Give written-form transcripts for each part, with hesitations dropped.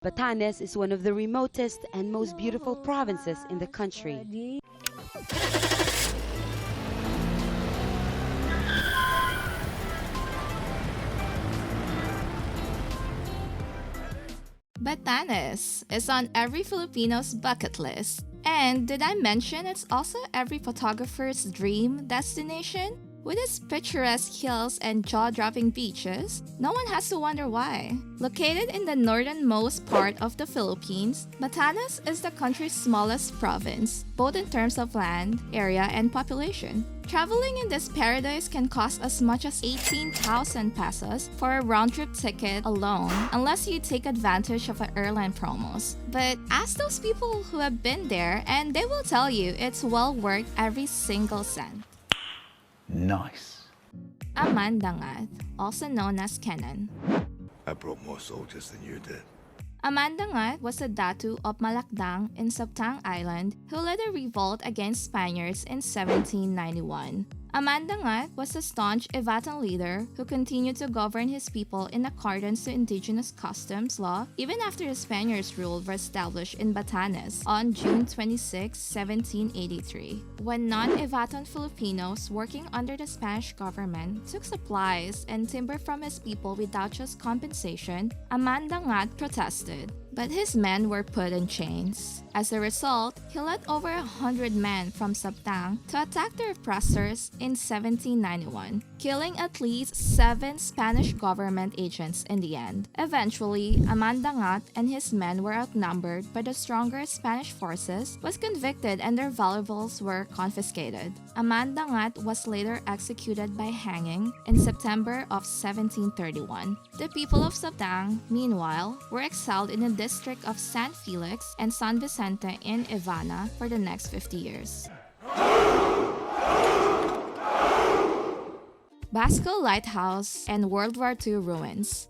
Batanes is one of the remotest and most beautiful provinces in the country. Batanes is on every Filipino's bucket list. And did I mention it's also every photographer's dream destination? With its picturesque hills and jaw-dropping beaches, no one has to wonder why. Located in the northernmost part of the Philippines, Batanes is the country's smallest province, both in terms of land, area, and population. Traveling in this paradise can cost as much as 18,000 pesos for a round-trip ticket alone, unless you take advantage of airline promos. But ask those people who have been there and they will tell you it's well worth every single cent. Nice. Aman Dangat, also known as Kenan. I brought more soldiers than you did. Aman Dangat was a datu of Malakdang in Sabtang Island who led a revolt against Spaniards in 1791. Aman Dangat was a staunch Ivatan leader who continued to govern his people in accordance to indigenous customs law even after the Spaniards' rule was established in Batanes on June 26, 1783. When non-Ivatan Filipinos working under the Spanish government took supplies and timber from his people without just compensation, Aman Dangat protested. But his men were put in chains. As a result, he led over 100 men from Sabtang to attack the oppressors in 1791, killing at least 7 Spanish government agents in the end. Eventually, Aman Dangat and his men were outnumbered by the stronger Spanish forces, was convicted and their valuables were confiscated. Aman Dangat was later executed by hanging in September of 1731. The people of Sabtang, meanwhile, were exiled in the district of San Felix and San Vicente in Ivana for the next 50 years. Basco Lighthouse and World War II Ruins.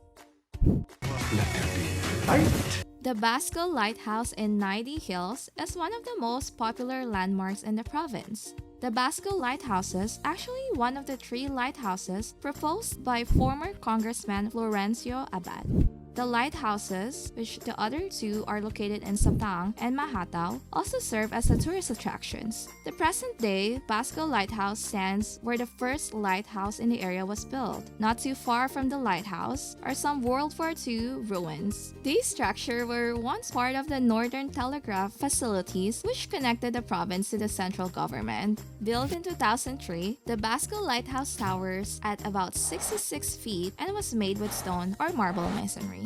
The Basco Lighthouse in Naidi Hills is one of the most popular landmarks in the province. The Basco Lighthouses actually one of the 3 lighthouses proposed by former Congressman Florencio Abad. The lighthouses, which the other 2 are located in Sabtang and Mahatao, also serve as tourist attractions. The present-day Basco Lighthouse stands where the first lighthouse in the area was built. Not too far from the lighthouse are some World War II ruins. These structures were once part of the Northern Telegraph facilities which connected the province to the central government. Built in 2003, the Basco Lighthouse towers at about 66 feet and was made with stone or marble masonry.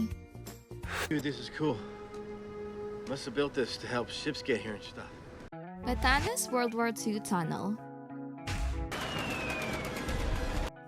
Dude, this is cool. Must have built this to help ships get here and stuff. Batanes World War II Tunnel.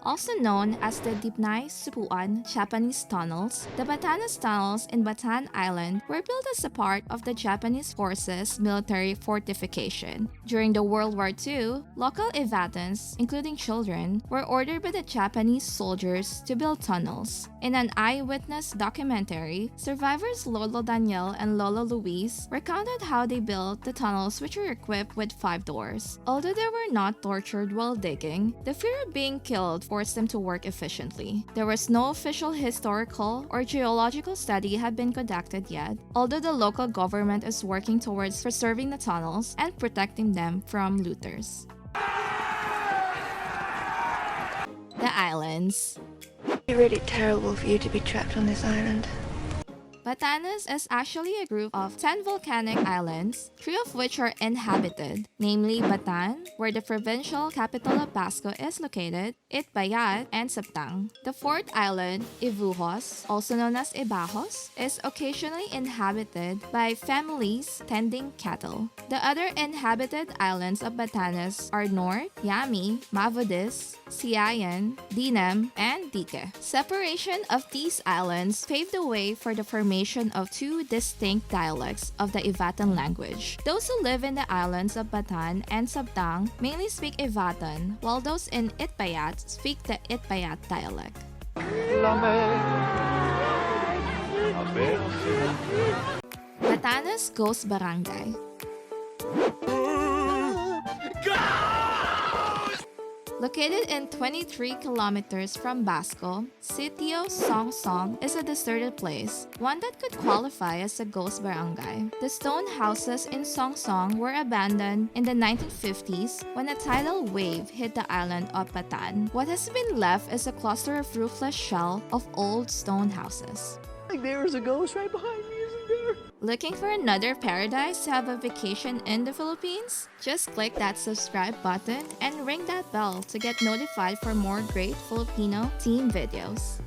Also known as the Dipnay Supuan Japanese Tunnels, the Batanes Tunnels in Batan Island were built as a part of the Japanese forces' military fortification. During the World War II, local Ivatans, including children, were ordered by the Japanese soldiers to build tunnels. In an eyewitness documentary, survivors Lolo Daniel and Lolo Luis recounted how they built the tunnels, which were equipped with 5 doors. Although they were not tortured while digging, the fear of being killed forced them to work efficiently. There was no official historical or geological study had been conducted yet, although the local government is working towards preserving the tunnels and protecting them from looters. The islands. It's really terrible for you to be trapped on this island. Batanes is actually a group of 10 volcanic islands, 3 of which are inhabited, namely Batan, where the provincial capital of Basco is located, Itbayat, and Sabtang. The 4th island, Ivuhos, also known as Ibajos, is occasionally inhabited by families tending cattle. The other inhabited islands of Batanes are North, Yami, Mavudis, Siayan, Dinam, and Dike. Separation of these islands paved the way for the formation of 2 distinct dialects of the Ivatan language. Those who live in the islands of Batan and Sabtang mainly speak Ivatan, while those in Itbayat speak the Itbayat dialect. Batanes Ghost Barangay. Located in 23 kilometers from Basco, Sitio Song Song is a deserted place, one that could qualify as a ghost barangay. The stone houses in Song Song were abandoned in the 1950s when a tidal wave hit the island of Batan. What has been left is a cluster of roofless shell of old stone houses. Like there's a ghost right behind me, isn't there? Looking for another paradise to have a vacation in the Philippines? Just click that subscribe button and ring that bell to get notified for more great Filipino team videos.